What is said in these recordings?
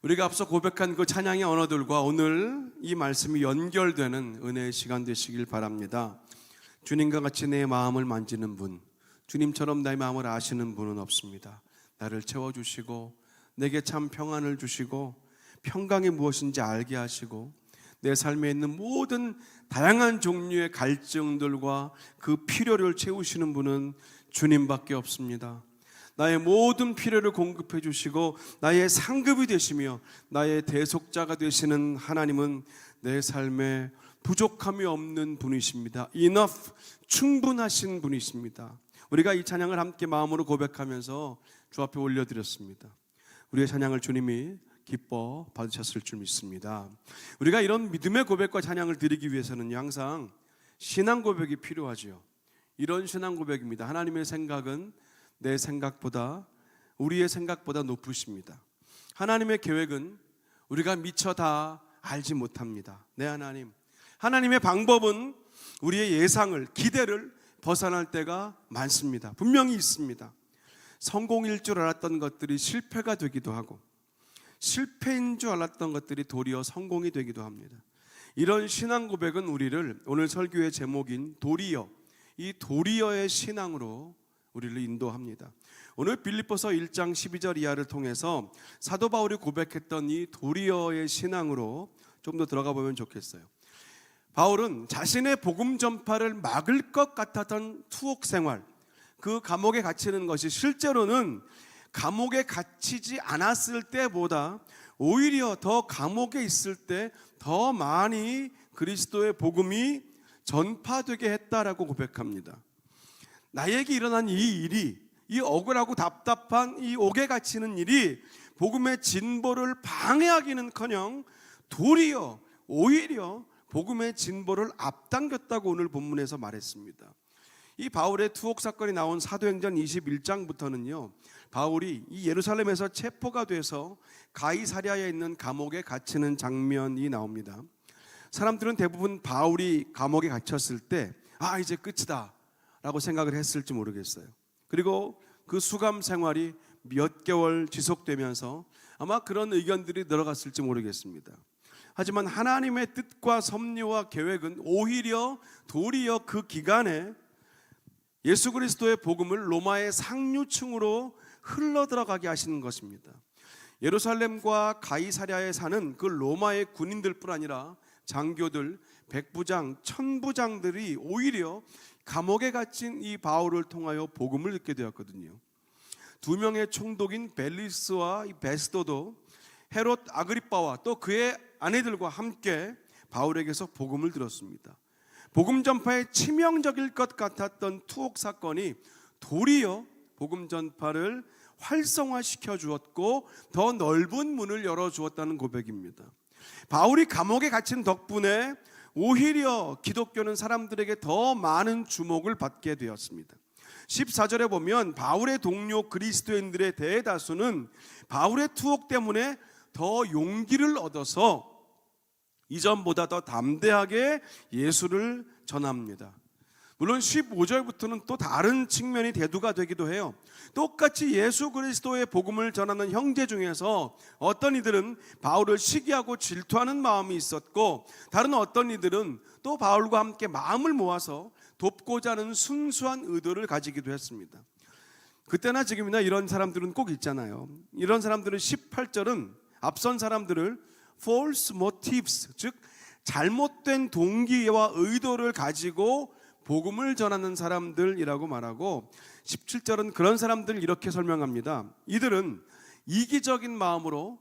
우리가 앞서 고백한 그 찬양의 언어들과 오늘 이 말씀이 연결되는 은혜의 시간 되시길 바랍니다. 주님과 같이 내 마음을 만지는 분, 주님처럼 나의 마음을 아시는 분은 없습니다. 나를 채워주시고 내게 참 평안을 주시고 평강이 무엇인지 알게 하시고 내 삶에 있는 모든 다양한 종류의 갈증들과 그 필요를 채우시는 분은 주님밖에 없습니다. 나의 모든 필요를 공급해 주시고 나의 상급이 되시며 나의 대속자가 되시는 하나님은 내 삶에 부족함이 없는 분이십니다. Enough, 충분하신 분이십니다. 우리가 이 찬양을 함께 마음으로 고백하면서 주 앞에 올려드렸습니다. 우리의 찬양을 주님이 기뻐 받으셨을 줄 믿습니다. 우리가 이런 믿음의 고백과 찬양을 드리기 위해서는 항상 신앙 고백이 필요하죠. 이런 신앙 고백입니다. 하나님의 생각은 내 생각보다, 우리의 생각보다 높으십니다. 하나님의 계획은 우리가 미처 다 알지 못합니다. 네, 하나님의 방법은 우리의 예상을, 기대를 벗어날 때가 많습니다. 분명히 있습니다. 성공일 줄 알았던 것들이 실패가 되기도 하고 실패인 줄 알았던 것들이 도리어 성공이 되기도 합니다. 이런 신앙 고백은 우리를 오늘 설교의 제목인 도리어, 이 도리어의 신앙으로 우리를 인도합니다. 오늘 빌립보서 1장 12절 이하를 통해서 사도 바울이 고백했던 이 도리어의 신앙으로 좀 더 들어가 보면 좋겠어요. 바울은 자신의 복음 전파를 막을 것 같았던 투옥 생활, 그 감옥에 갇히는 것이 실제로는 감옥에 갇히지 않았을 때보다 오히려 더 감옥에 있을 때 더 많이 그리스도의 복음이 전파되게 했다라고 고백합니다. 나에게 일어난 이 일이, 이 억울하고 답답한 이 옥에 갇히는 일이 복음의 진보를 방해하기는커녕 도리어 오히려 복음의 진보를 앞당겼다고 오늘 본문에서 말했습니다. 이 바울의 투옥 사건이 나온 사도행전 21장부터는요, 바울이 이 예루살렘에서 체포가 돼서 가이사랴에 있는 감옥에 갇히는 장면이 나옵니다. 사람들은 대부분 바울이 감옥에 갇혔을 때 이제 끝이다 라고 생각을 했을지 모르겠어요. 그리고 그 수감 생활이 몇 개월 지속되면서 아마 그런 의견들이 늘어갔을지 모르겠습니다. 하지만 하나님의 뜻과 섭리와 계획은 오히려 도리어 그 기간에 예수 그리스도의 복음을 로마의 상류층으로 흘러들어가게 하시는 것입니다. 예루살렘과 가이사랴에 사는 그 로마의 군인들뿐 아니라 장교들, 백부장, 천부장들이 오히려 감옥에 갇힌 이 바울을 통하여 복음을 듣게 되었거든요. 두 명의 총독인 벨리스와 이 베스도도 헤롯 아그리빠와 또 그의 아내들과 함께 바울에게서 복음을 들었습니다. 복음 전파에 치명적일 것 같았던 투옥 사건이 도리어 복음 전파를 활성화시켜 주었고 더 넓은 문을 열어 주었다는 고백입니다. 바울이 감옥에 갇힌 덕분에 오히려 기독교는 사람들에게 더 많은 주목을 받게 되었습니다. 14절에 보면 바울의 동료 그리스도인들의 대다수는 바울의 투옥 때문에 더 용기를 얻어서 이전보다 더 담대하게 예수를 전합니다. 물론 15절부터는 또 다른 측면이 대두가 되기도 해요. 똑같이 예수 그리스도의 복음을 전하는 형제 중에서 어떤 이들은 바울을 시기하고 질투하는 마음이 있었고 다른 어떤 이들은 또 바울과 함께 마음을 모아서 돕고자 하는 순수한 의도를 가지기도 했습니다. 그때나 지금이나 이런 사람들은 꼭 있잖아요. 이런 사람들은 18절은 앞선 사람들을 false motives, 즉 잘못된 동기와 의도를 가지고 복음을 전하는 사람들이라고 말하고 17절은 그런 사람들을 이렇게 설명합니다. 이들은 이기적인 마음으로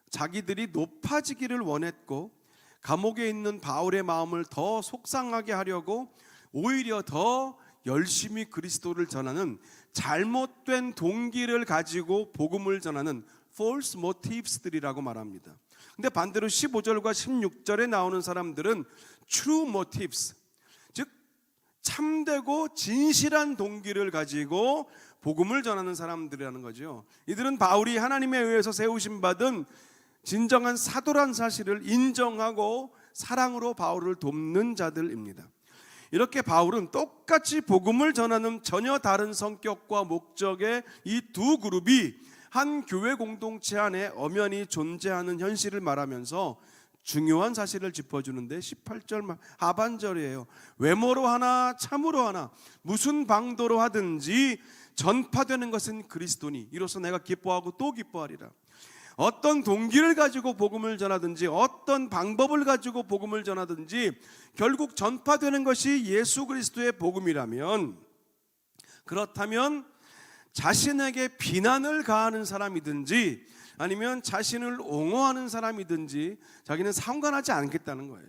자기들이 높아지기를 원했고 감옥에 있는 바울의 마음을 더 속상하게 하려고 오히려 더 열심히 그리스도를 전하는 잘못된 동기를 가지고 복음을 전하는 false motives들이라고 말합니다. 근데 반대로 15절과 16절에 나오는 사람들은 true motives, 즉 참되고 진실한 동기를 가지고 복음을 전하는 사람들이라는 거죠. 이들은 바울이 하나님에 의해서 세우심 받은 진정한 사도란 사실을 인정하고 사랑으로 바울을 돕는 자들입니다. 이렇게 바울은 똑같이 복음을 전하는 전혀 다른 성격과 목적의 이 두 그룹이 한 교회 공동체 안에 엄연히 존재하는 현실을 말하면서 중요한 사실을 짚어주는데 18절 하반절이에요. 외모로 하나 참으로 하나 무슨 방도로 하든지 전파되는 것은 그리스도니 이로써 내가 기뻐하고 또 기뻐하리라. 어떤 동기를 가지고 복음을 전하든지 어떤 방법을 가지고 복음을 전하든지 결국 전파되는 것이 예수 그리스도의 복음이라면, 그렇다면 자신에게 비난을 가하는 사람이든지 아니면 자신을 옹호하는 사람이든지 자기는 상관하지 않겠다는 거예요.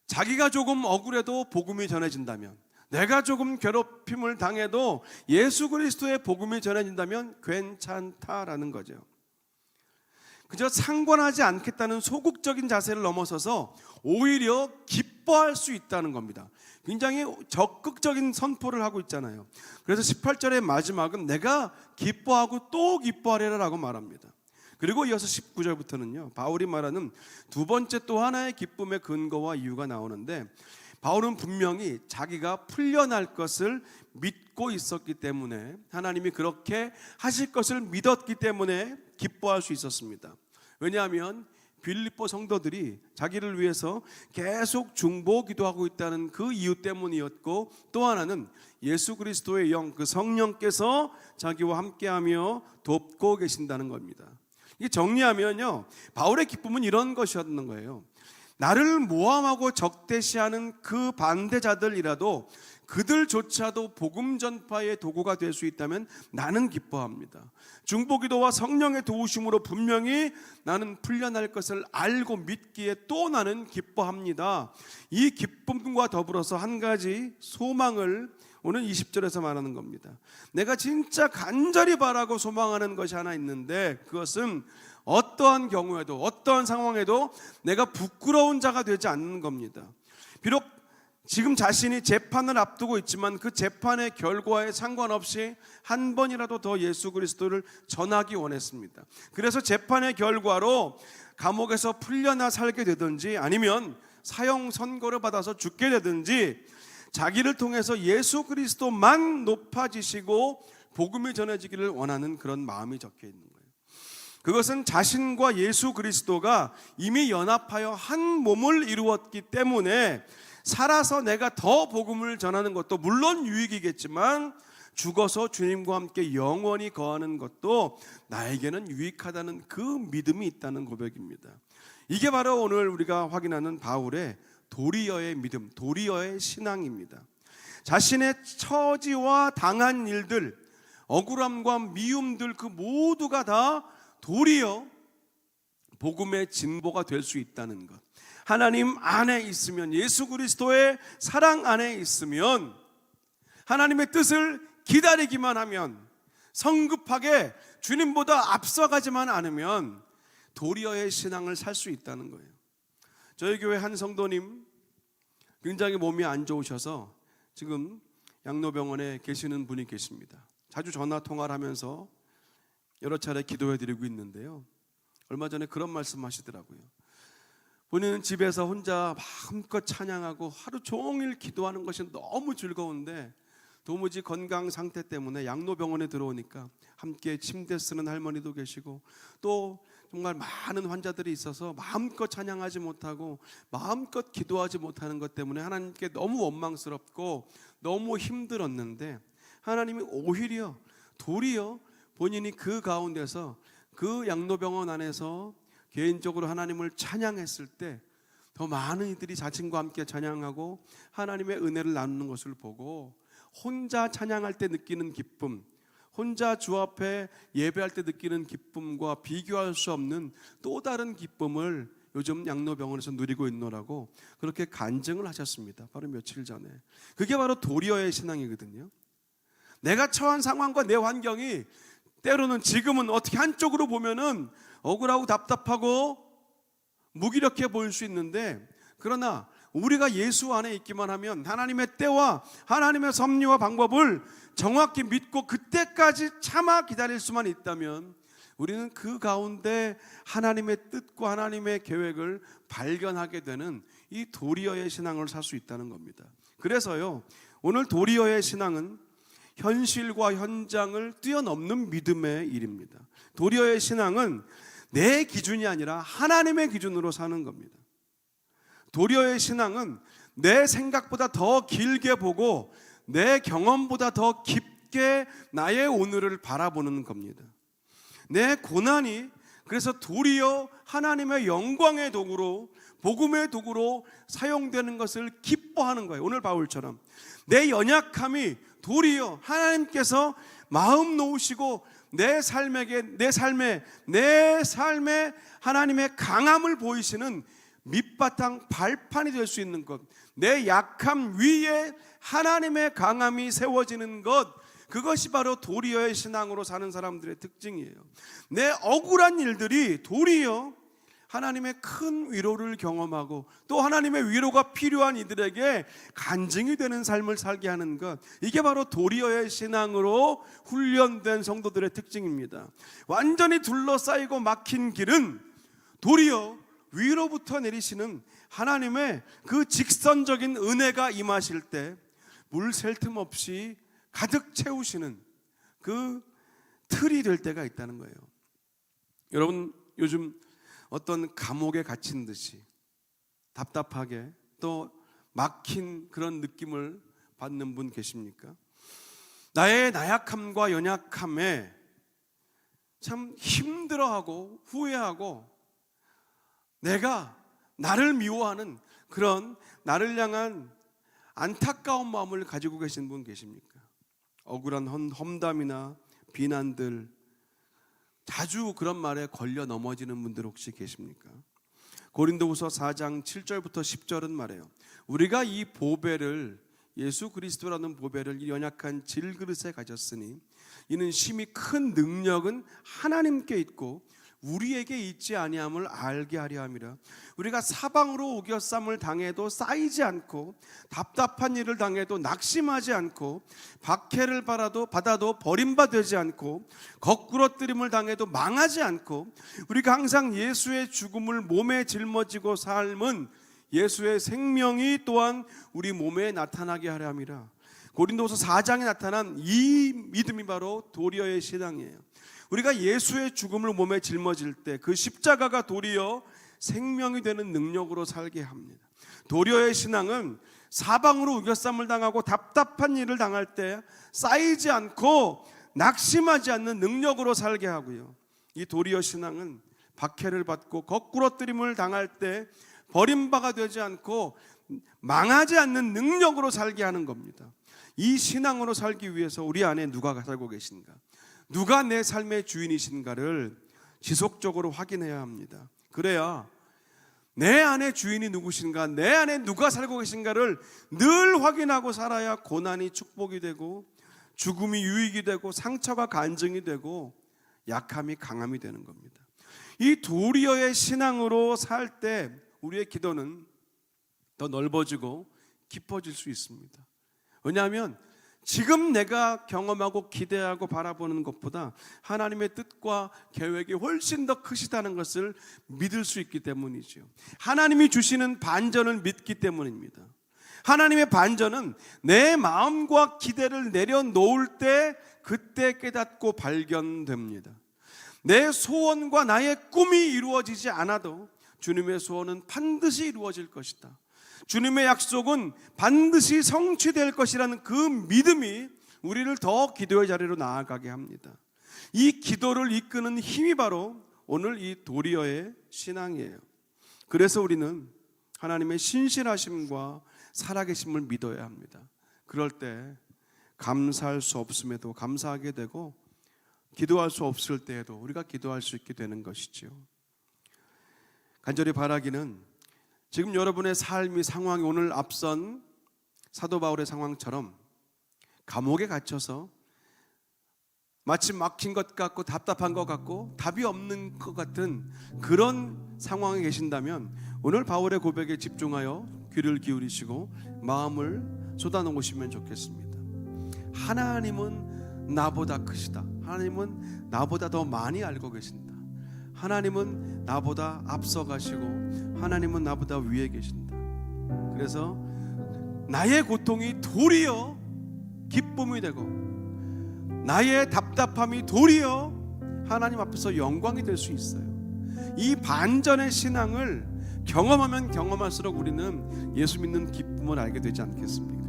자기가 조금 억울해도 복음이 전해진다면, 내가 조금 괴롭힘을 당해도 예수 그리스도의 복음이 전해진다면 괜찮다라는 거죠. 그저 상관하지 않겠다는 소극적인 자세를 넘어서서 오히려 기뻐할 수 있다는 겁니다. 굉장히 적극적인 선포를 하고 있잖아요. 그래서 18절의 마지막은 내가 기뻐하고 또 기뻐하리라 라고 말합니다. 그리고 이어서 19절부터는요, 바울이 말하는 두 번째 또 하나의 기쁨의 근거와 이유가 나오는데, 바울은 분명히 자기가 풀려날 것을 믿고 있었기 때문에, 하나님이 그렇게 하실 것을 믿었기 때문에 기뻐할 수 있었습니다. 왜냐하면 빌립보 성도들이 자기를 위해서 계속 중보 기도하고 있다는 그 이유 때문이었고, 또 하나는 예수 그리스도의 영, 그 성령께서 자기와 함께하며 돕고 계신다는 겁니다. 이게 정리하면요, 바울의 기쁨은 이런 것이었는 거예요. 나를 모함하고 적대시하는 그 반대자들이라도 그들조차도 복음 전파의 도구가 될 수 있다면 나는 기뻐합니다. 중보기도와 성령의 도우심으로 분명히 나는 풀려날 것을 알고 믿기에 또 나는 기뻐합니다. 이 기쁨과 더불어서 한 가지 소망을 오늘 20절에서 말하는 겁니다. 내가 진짜 간절히 바라고 소망하는 것이 하나 있는데, 그것은 어떠한 경우에도 어떠한 상황에도 내가 부끄러운 자가 되지 않는 겁니다. 비록 지금 자신이 재판을 앞두고 있지만 그 재판의 결과에 상관없이 한 번이라도 더 예수 그리스도를 전하기 원했습니다. 그래서 재판의 결과로 감옥에서 풀려나 살게 되든지 아니면 사형 선고를 받아서 죽게 되든지 자기를 통해서 예수 그리스도만 높아지시고 복음이 전해지기를 원하는 그런 마음이 적혀 있는 거예요. 그것은 자신과 예수 그리스도가 이미 연합하여 한 몸을 이루었기 때문에 살아서 내가 더 복음을 전하는 것도 물론 유익이겠지만 죽어서 주님과 함께 영원히 거하는 것도 나에게는 유익하다는 그 믿음이 있다는 고백입니다. 이게 바로 오늘 우리가 확인하는 바울의 도리어의 믿음, 도리어의 신앙입니다. 자신의 처지와 당한 일들, 억울함과 미움들 그 모두가 다 도리어 복음의 진보가 될 수 있다는 것. 하나님 안에 있으면, 예수 그리스도의 사랑 안에 있으면, 하나님의 뜻을 기다리기만 하면, 성급하게 주님보다 앞서가지만 않으면 도리어의 신앙을 살 수 있다는 거예요. 저희 교회 한 성도님 굉장히 몸이 안 좋으셔서 지금 양로병원에 계시는 분이 계십니다. 자주 전화 통화를 하면서 여러 차례 기도해 드리고 있는데요, 얼마 전에 그런 말씀 하시더라고요. 본인은 집에서 혼자 마음껏 찬양하고 하루 종일 기도하는 것이 너무 즐거운데 도무지 건강 상태 때문에 양로병원에 들어오니까 함께 침대 쓰는 할머니도 계시고 또 정말 많은 환자들이 있어서 마음껏 찬양하지 못하고 마음껏 기도하지 못하는 것 때문에 하나님께 너무 원망스럽고 너무 힘들었는데, 하나님이 오히려 도리어 본인이 그 가운데서 그 양로병원 안에서 개인적으로 하나님을 찬양했을 때 더 많은 이들이 자신과 함께 찬양하고 하나님의 은혜를 나누는 것을 보고 혼자 찬양할 때 느끼는 기쁨, 혼자 주 앞에 예배할 때 느끼는 기쁨과 비교할 수 없는 또 다른 기쁨을 요즘 양로병원에서 누리고 있노라고 그렇게 간증을 하셨습니다. 바로 며칠 전에. 그게 바로 도리어의 신앙이거든요. 내가 처한 상황과 내 환경이 때로는 지금은 어떻게 한쪽으로 보면은 억울하고 답답하고 무기력해 보일 수 있는데, 그러나 우리가 예수 안에 있기만 하면 하나님의 때와 하나님의 섭리와 방법을 정확히 믿고 그때까지 참아 기다릴 수만 있다면 우리는 그 가운데 하나님의 뜻과 하나님의 계획을 발견하게 되는 이 도리어의 신앙을 살 수 있다는 겁니다. 그래서요, 오늘 도리어의 신앙은 현실과 현장을 뛰어넘는 믿음의 일입니다. 도리어의 신앙은 내 기준이 아니라 하나님의 기준으로 사는 겁니다. 도리어의 신앙은 내 생각보다 더 길게 보고 내 경험보다 더 깊게 나의 오늘을 바라보는 겁니다. 내 고난이 그래서 도리어 하나님의 영광의 도구로, 복음의 도구로 사용되는 것을 기뻐하는 거예요. 오늘 바울처럼 내 연약함이 도리어 하나님께서 마음 놓으시고 내 삶에 하나님의 강함을 보이시는 밑바탕 발판이 될 수 있는 것, 내 약함 위에 하나님의 강함이 세워지는 것, 그것이 바로 도리어의 신앙으로 사는 사람들의 특징이에요. 내 억울한 일들이 도리어 하나님의 큰 위로를 경험하고 또 하나님의 위로가 필요한 이들에게 간증이 되는 삶을 살게 하는 것, 이게 바로 도리어의 신앙으로 훈련된 성도들의 특징입니다. 완전히 둘러싸이고 막힌 길은 도리어 위로부터 내리시는 하나님의 그 직선적인 은혜가 임하실 때 물 셀 틈 없이 가득 채우시는 그 틀이 될 때가 있다는 거예요. 여러분, 요즘 어떤 감옥에 갇힌 듯이 답답하게 또 막힌 그런 느낌을 받는 분 계십니까? 나의 나약함과 연약함에 참 힘들어하고 후회하고 내가 나를 미워하는 그런 나를 향한 안타까운 마음을 가지고 계신 분 계십니까? 억울한 험담이나 비난들, 자주 그런 말에 걸려 넘어지는 분들 혹시 계십니까? 고린도후서 4장 7절부터 10절은 말해요. 우리가 이 보배를, 예수 그리스도라는 보배를 이 연약한 질그릇에 가졌으니 이는 심히 큰 능력은 하나님께 있고 우리에게 있지 아니함을 알게 하려 함이라. 우리가 사방으로 우겨쌈을 당해도 쌓이지 않고 답답한 일을 당해도 낙심하지 않고 박해를 받아도 버림받지 않고 거꾸러뜨림을 당해도 망하지 않고 우리가 항상 예수의 죽음을 몸에 짊어지고 삶은 예수의 생명이 또한 우리 몸에 나타나게 하려 함이라. 고린도후서 4장에 나타난 이 믿음이 바로 도리어의 신앙이에요. 우리가 예수의 죽음을 몸에 짊어질 때 그 십자가가 도리어 생명이 되는 능력으로 살게 합니다. 도리어의 신앙은 사방으로 우겨쌈을 당하고 답답한 일을 당할 때 쌓이지 않고 낙심하지 않는 능력으로 살게 하고요. 이 도리어 신앙은 박해를 받고 거꾸러뜨림을 당할 때 버림바가 되지 않고 망하지 않는 능력으로 살게 하는 겁니다. 이 신앙으로 살기 위해서 우리 안에 누가 살고 계신가? 누가 내 삶의 주인이신가를 지속적으로 확인해야 합니다. 그래야 내 안에 주인이 누구신가, 내 안에 누가 살고 계신가를 늘 확인하고 살아야 고난이 축복이 되고 죽음이 유익이 되고 상처가 간증이 되고 약함이 강함이 되는 겁니다. 이 도리어의 신앙으로 살 때 우리의 기도는 더 넓어지고 깊어질 수 있습니다. 왜냐하면 지금 내가 경험하고 기대하고 바라보는 것보다 하나님의 뜻과 계획이 훨씬 더 크시다는 것을 믿을 수 있기 때문이죠. 하나님이 주시는 반전을 믿기 때문입니다. 하나님의 반전은 내 마음과 기대를 내려놓을 때 그때 깨닫고 발견됩니다. 내 소원과 나의 꿈이 이루어지지 않아도 주님의 소원은 반드시 이루어질 것이다. 주님의 약속은 반드시 성취될 것이라는 그 믿음이 우리를 더 기도의 자리로 나아가게 합니다. 이 기도를 이끄는 힘이 바로 오늘 이 도리어의 신앙이에요. 그래서 우리는 하나님의 신실하심과 살아계심을 믿어야 합니다. 그럴 때 감사할 수 없음에도 감사하게 되고 기도할 수 없을 때에도 우리가 기도할 수 있게 되는 것이죠. 간절히 바라기는 지금 여러분의 삶이 상황이 오늘 앞선 사도 바울의 상황처럼 감옥에 갇혀서 마치 막힌 것 같고 답답한 것 같고 답이 없는 것 같은 그런 상황에 계신다면 오늘 바울의 고백에 집중하여 귀를 기울이시고 마음을 쏟아놓으시면 좋겠습니다. 하나님은 나보다 크시다. 하나님은 나보다 더 많이 알고 계신다. 하나님은 나보다 앞서가시고 하나님은 나보다 위에 계신다. 그래서 나의 고통이 도리어 기쁨이 되고 나의 답답함이 도리어 하나님 앞에서 영광이 될 수 있어요. 이 반전의 신앙을 경험하면 경험할수록 우리는 예수 믿는 기쁨을 알게 되지 않겠습니까?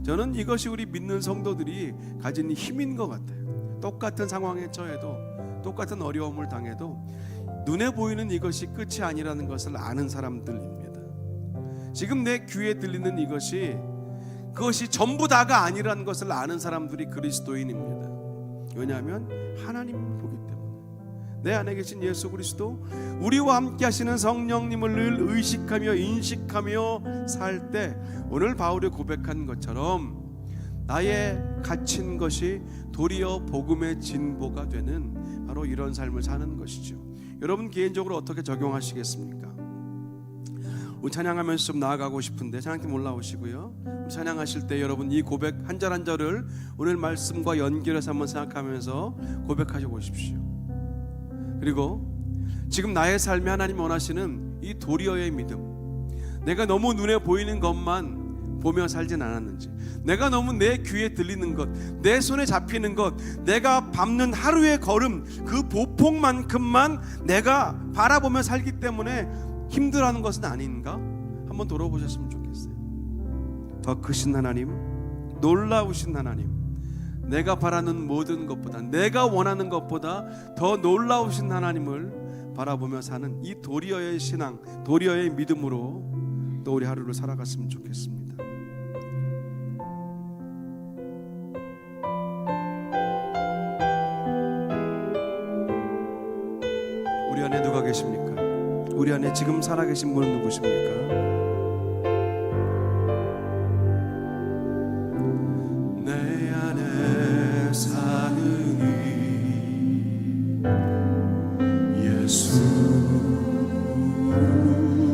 저는 이것이 우리 믿는 성도들이 가진 힘인 것 같아요. 똑같은 상황에 처해도, 똑같은 어려움을 당해도 눈에 보이는 이것이 끝이 아니라는 것을 아는 사람들입니다. 지금 내 귀에 들리는 그것이 전부 다가 아니라는 것을 아는 사람들이 그리스도인입니다. 왜냐하면 하나님을 보기 때문에. 내 안에 계신 예수 그리스도, 우리와 함께 하시는 성령님을 늘 의식하며 인식하며 살 때, 오늘 바울이 고백한 것처럼 나의 갇힌 것이 도리어 복음의 진보가 되는 바로 이런 삶을 사는 것이죠. 여러분 개인적으로 어떻게 적용하시겠습니까? 우리 찬양하면서 좀 나아가고 싶은데 찬양팀 올라오시고요. 찬양하실 때 여러분 이 고백 한 절 한 절을 오늘 말씀과 연결해서 한번 생각하면서 고백하셔 보십시오. 그리고 지금 나의 삶에 하나님 원하시는 이 도리어의 믿음, 내가 너무 눈에 보이는 것만 보며 살진 않았는지, 내가 너무 내 귀에 들리는 것, 내 손에 잡히는 것, 내가 밟는 하루의 걸음, 그 보폭만큼만 내가 바라보며 살기 때문에 힘들어하는 것은 아닌가? 한번 돌아보셨으면 좋겠어요. 더 크신 하나님, 놀라우신 하나님, 내가 바라는 모든 것보다, 내가 원하는 것보다 더 놀라우신 하나님을 바라보며 사는 이 도리어의 신앙, 도리어의 믿음으로 또 우리 하루를 살아갔으면 좋겠습니다. 우리 안에 누가 계십니까? 우리 안에 지금 살아계신 분은 누구십니까? 내 안에 사는 예수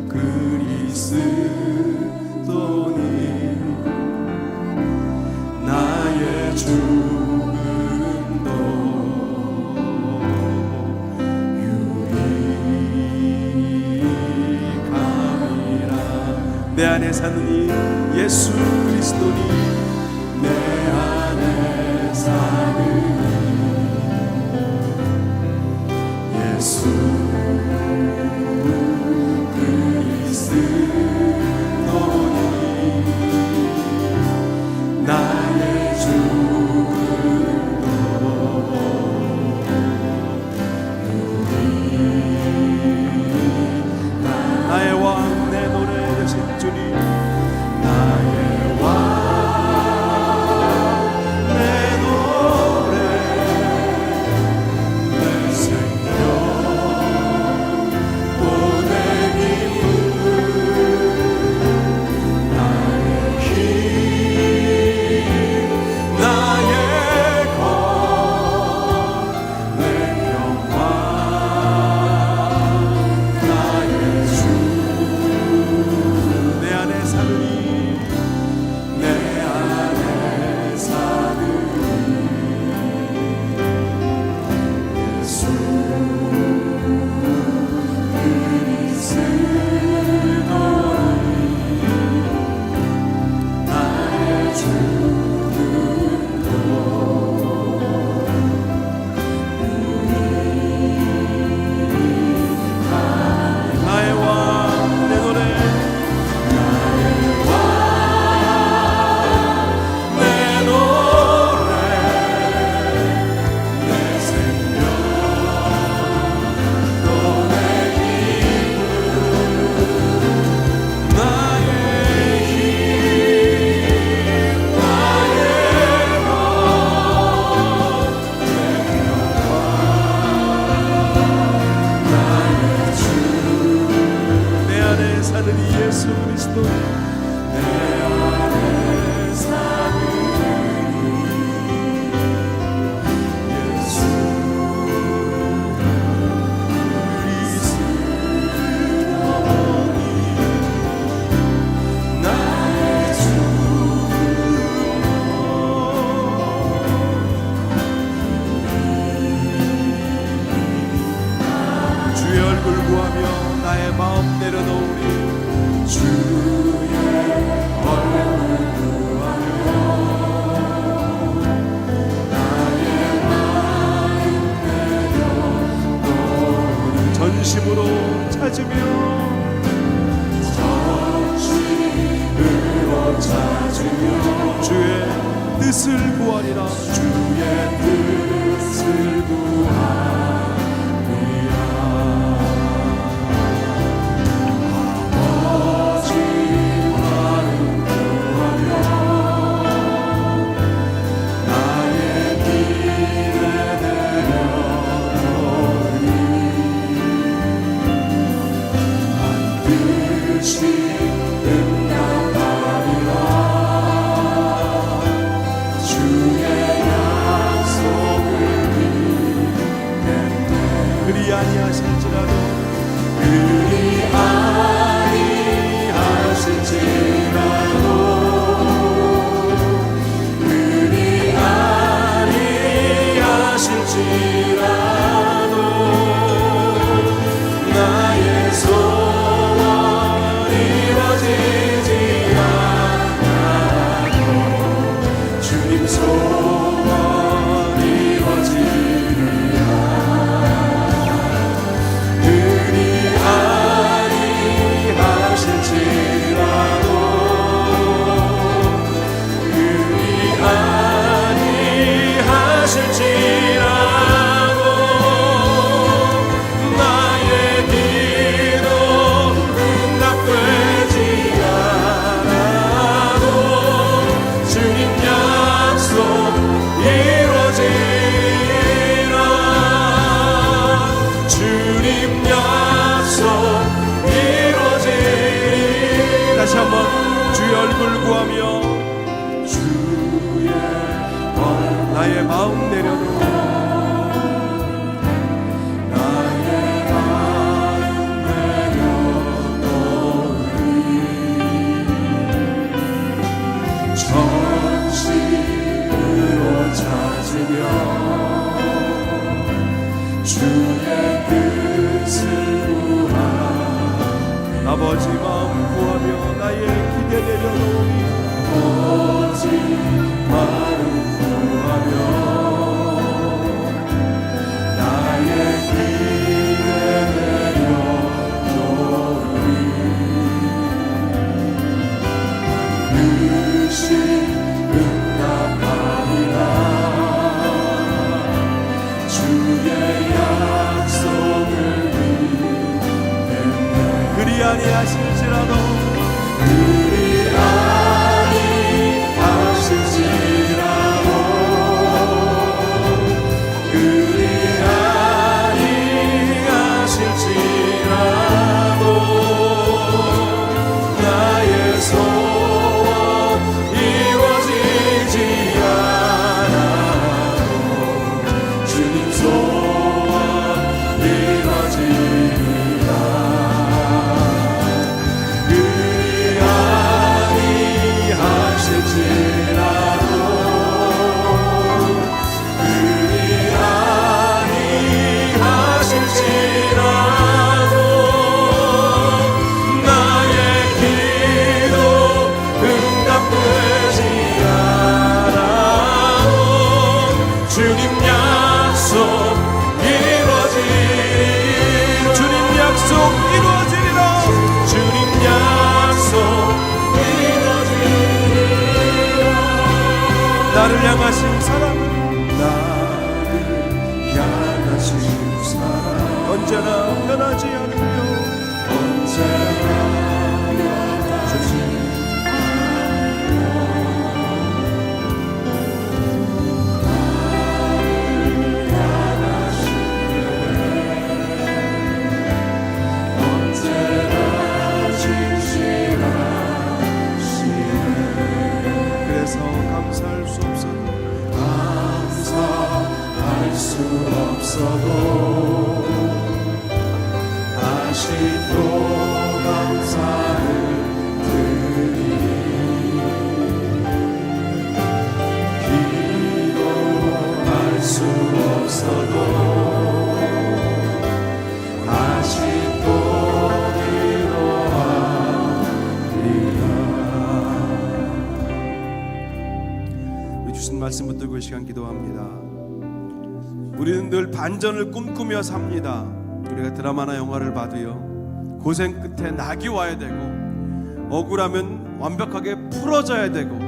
그리스도니 나의 죽음도 유익함이라. 내 안에 사는 이 예수 그리스도니 내 안에 사는 예수 그리스도니 나의 죽음도 나의 왕, 내 노래 되신 주님, 나의 왕, 내 노래, 내 생명, 또 내 기쁨, 나의 힘, 나의 것, 내 평화, 나의 주, 내 안에 사느니, 내 안에 사느니 예수 그리스도니 나의 죽음도 나의 왕, 내 노래, 나의 왕, 내 노래, 내 생명, 또 내 기쁨, 나의 힘, 나의 것, 내 평화, 나의 주, 내 안에 사는 이 예수 그리스도, 내 안에 사는 예수 그리스도니 나의 주, 주의 얼굴 구하며 나의 마음 내려놓으리. 주의 찾으며 주의 뜻을 구하리라. 주의 뜻을 구하리라. 아버지 마음 구하며 나의 길에 내려놓으리. 반드시 그리 아니하실지라도 나의 소원 이루어지지 않아도 주님 소원 이루어지리라. 다시 한번 주의 얼굴 구하며 주의 얼굴 나의 마음 내려놓으리. 나의 마음 내려놓으리. 전심으로 찾으며 주의 뜻을 구하리. 아버지 마음 구하며 나의 기대 내려놓으리. 아버지 마음 구하며 나의 기대 내려놓으리. 반드시 응답하리라. 주의 약속을 믿겠네. 그리 아니하실지라도 나의 소원 이루어지지 않아도 주님 소원 이루어지리라. 나를 향하신 사랑은 나를 향하신 사랑 언제나 변하지 않으며 언제나 변하지 감사할 수 없어도 다시 또 감사를 드리. 기도할 수 없어도 다시 또 기도하리라. 주신 말씀 붙들고 이 시간 기도합니다. 우리는 늘 반전을 꿈꾸며 삽니다. 우리가 드라마나 영화를 봐도요, 고생 끝에 낙이 와야 되고, 억울하면 완벽하게 풀어져야 되고,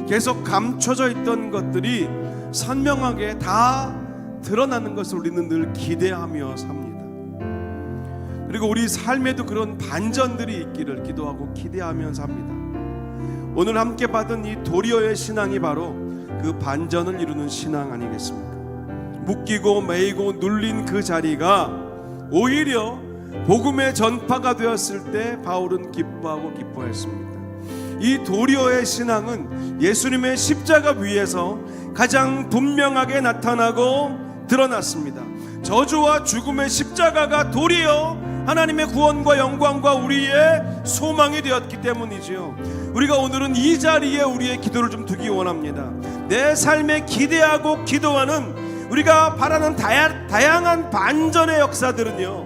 계속 감춰져 있던 것들이 선명하게 다 드러나는 것을 우리는 늘 기대하며 삽니다. 그리고 우리 삶에도 그런 반전들이 있기를 기도하고 기대하며 삽니다. 오늘 함께 받은 이 도리어의 신앙이 바로 그 반전을 이루는 신앙 아니겠습니까? 묶이고 매이고 눌린 그 자리가 오히려 복음의 전파가 되었을 때 바울은 기뻐하고 기뻐했습니다. 이 도리어의 신앙은 예수님의 십자가 위에서 가장 분명하게 나타나고 드러났습니다. 저주와 죽음의 십자가가 도리어 하나님의 구원과 영광과 우리의 소망이 되었기 때문이지요. 우리가 오늘은 이 자리에 우리의 기도를 좀 두기 원합니다. 내 삶에 기대하고 기도하는 우리가 바라는 다양한 반전의 역사들은요,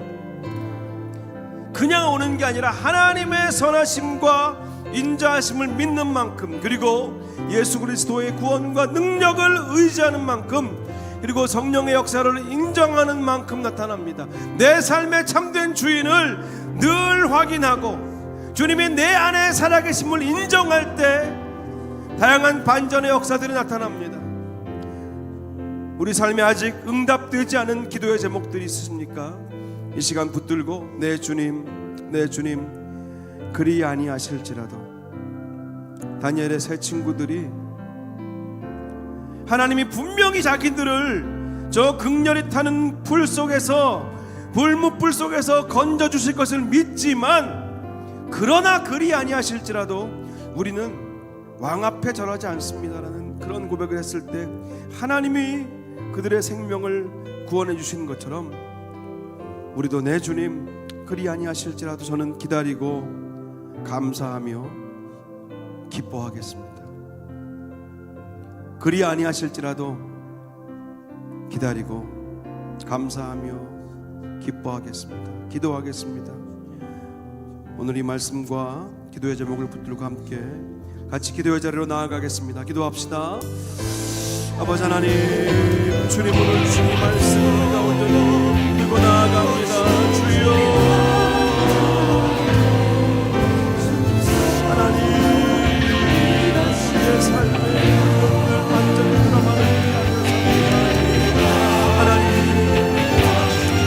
그냥 오는 게 아니라 하나님의 선하심과 인자하심을 믿는 만큼, 그리고 예수 그리스도의 구원과 능력을 의지하는 만큼, 그리고 성령의 역사를 인정하는 만큼 나타납니다. 내 삶의 참된 주인을 늘 확인하고 주님이 내 안에 살아계심을 인정할 때 다양한 반전의 역사들이 나타납니다. 우리 삶에 아직 응답되지 않은 기도의 제목들이 있으십니까? 이 시간 붙들고 내 주님 그리 아니하실지라도. 다니엘의 세 친구들이 하나님이 분명히 자기들을 저 극렬히 타는 불 속에서, 불뭇불 속에서 건져주실 것을 믿지만, 그러나 그리 아니하실지라도 우리는 왕 앞에 절하지 않습니다라는 그런 고백을 했을 때 하나님이 그들의 생명을 구원해 주시는 것처럼 우리도 내 주님 그리 아니하실지라도 저는 기다리고 감사하며 기뻐하겠습니다. 그리 아니하실지라도 기다리고 감사하며 기뻐하겠습니다. 기도하겠습니다. 오늘 이 말씀과 기도의 제목을 붙들고 함께 같이 기도의 자리로 나아가겠습니다. 기도합시다. 아버지 하나님, 주님 오늘 주신 이 말씀을 우리가 온전히 들고 나아갑니다. 주여 하나님, 내 삶에 완전히 드러나는 하나님,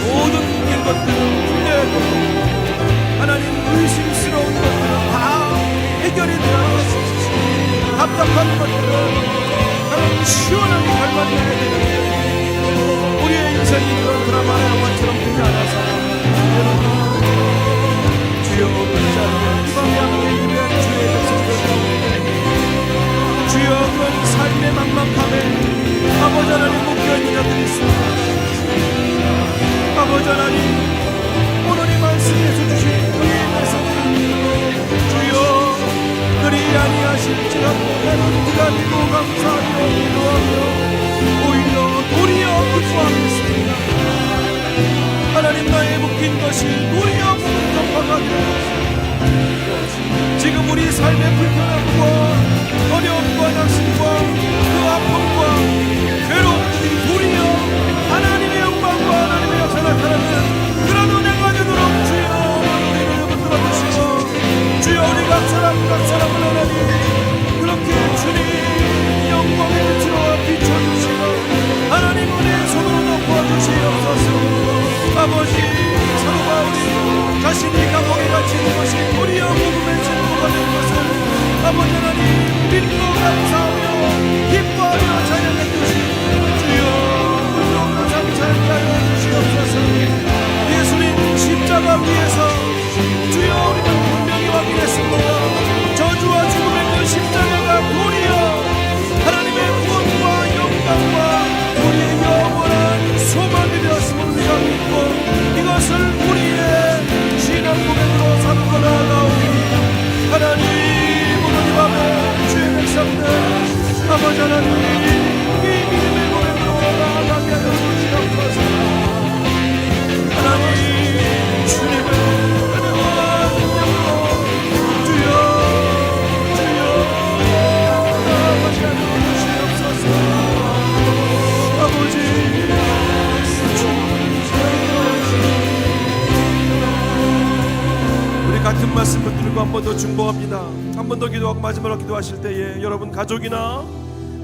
모든 웃긴 것들은 풀려고, 하나님 의심스러운 것들은 다 해결이 되어야, 답답한 것들은 하나님 시원하게 결말해야 되는데 우리의 인생이 그런 드라마의 영화처럼 되지 않아서 주여 그 자리에 이 밤에 함께 예배한 주의 백성들, 주여 그런 삶의 막막함에 아버지 하나님 묶여있는 자들이 있습니다. 아버지 하나님, 오늘 이 말씀에서 주신 그의 말씀, 주여 그리 아니하실지라도 나는 기다리고 감사하며 기도하며 오히려 도리어 기뻐하겠습니다. 하나님, 나의 묶인 것이 도리어 복음 전파가 되어 지금 우리 삶의 불편함과 어려움과 낙심과 그 아픔과 괴로움들이 도리어 하나님의 영광과 하나님의 역사 나타나는 그런 은혜가 되도록 주여 우리를 붙들어 주시고, 주여 우리 각 사람을 하나님 그렇게 주님 영광의 빛으로 비춰주시고 하나님 은혜의 손으로 덮어주시옵소서. 아버지, 사도 바울이 자신이 감옥에 갇힌 것이 도리어 복음의 증거가 된 것을 아버지 하나님 믿고 감사하며 같은 말씀을 들고 한 번 더 중보합니다. 한 번 더 기도하고 마지막으로 기도하실 때에 여러분 가족이나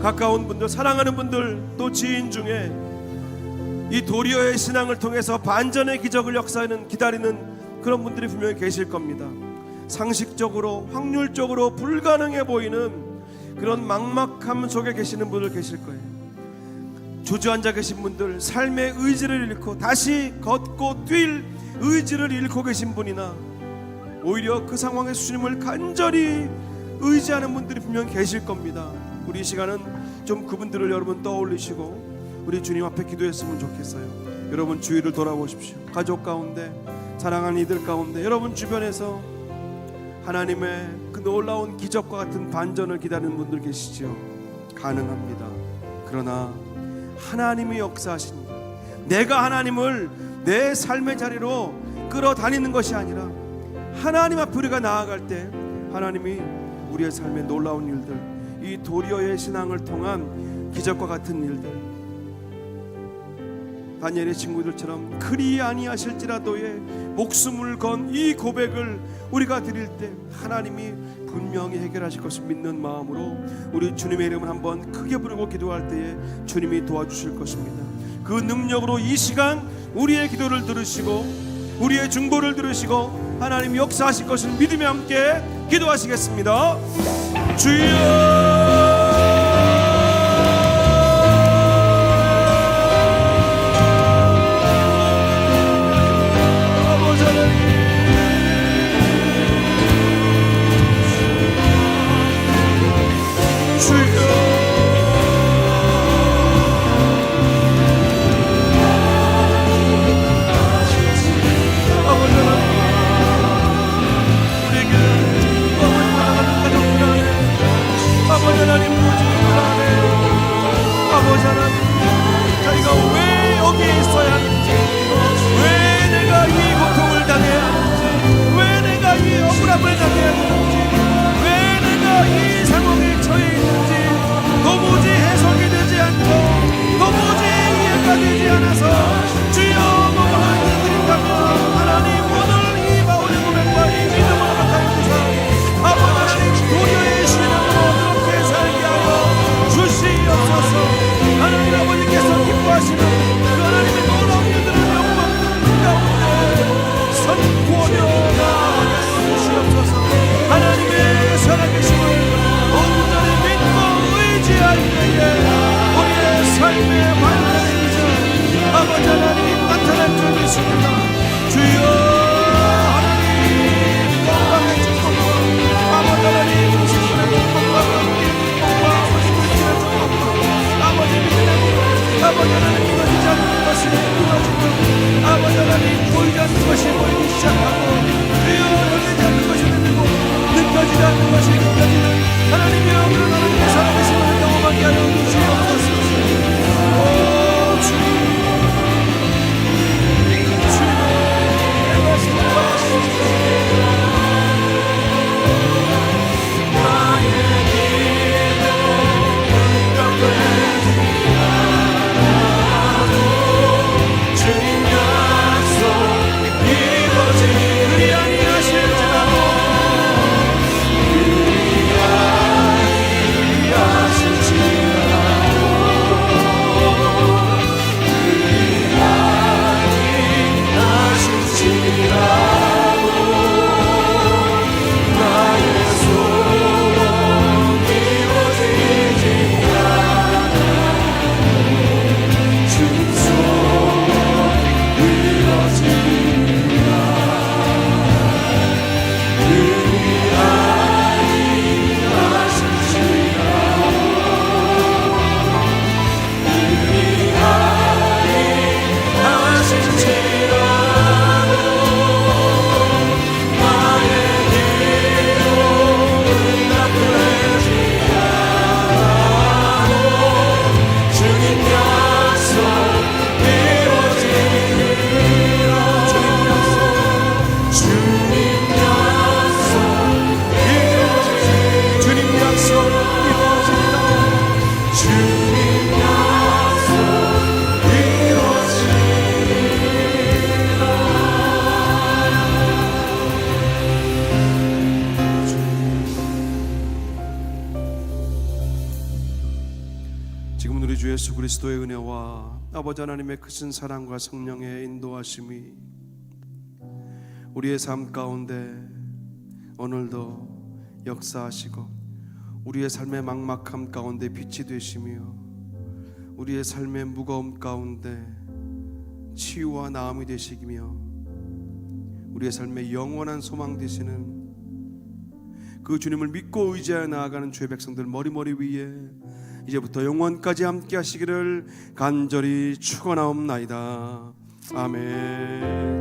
가까운 분들, 사랑하는 분들, 또 지인 중에 이 도리어의 신앙을 통해서 반전의 기적을 역사하는 기다리는 그런 분들이 분명히 계실 겁니다. 상식적으로 확률적으로 불가능해 보이는 그런 막막함 속에 계시는 분들 계실 거예요. 주저앉아 계신 분들, 삶의 의지를 잃고 다시 걷고 뛸 의지를 잃고 계신 분이나 오히려 그 상황에 주님을 간절히 의지하는 분들이 분명히 계실 겁니다. 우리 이 시간은 좀 그분들을 여러분 떠올리시고 우리 주님 앞에 기도했으면 좋겠어요. 여러분 주위를 돌아보십시오. 가족 가운데, 사랑하는 이들 가운데, 여러분 주변에서 하나님의 그 놀라운 기적과 같은 반전을 기다리는 분들 계시지요. 가능합니다. 그러나 하나님이 역사하십니다. 내가 하나님을 내 삶의 자리로 끌어다니는 것이 아니라 하나님 앞에 우리가 나아갈 때 하나님이 우리의 삶의 놀라운 일들, 이 도리어의 신앙을 통한 기적과 같은 일들, 다니엘의 친구들처럼 그리 아니하실지라도의 목숨을 건 이 고백을 우리가 드릴 때 하나님이 분명히 해결하실 것을 믿는 마음으로 우리 주님의 이름을 한번 크게 부르고 기도할 때에 주님이 도와주실 것입니다. 그 능력으로 이 시간 우리의 기도를 들으시고 우리의 중보를 들으시고 하나님 역사하실 것을 믿으며 함께 기도하시겠습니다. 주여, 예수 그리스도의 은혜와 아버지 하나님의 크신 사랑과 성령의 인도하심이 우리의 삶 가운데 오늘도 역사하시고 우리의 삶의 막막함 가운데 빛이 되시며 우리의 삶의 무거움 가운데 치유와 나음이 되시며 우리의 삶의 영원한 소망 되시는 그 주님을 믿고 의지하여 나아가는 주의 백성들 머리머리 위에 이제부터 영원까지 함께 하시기를 간절히 축원하옵나이다. 아멘.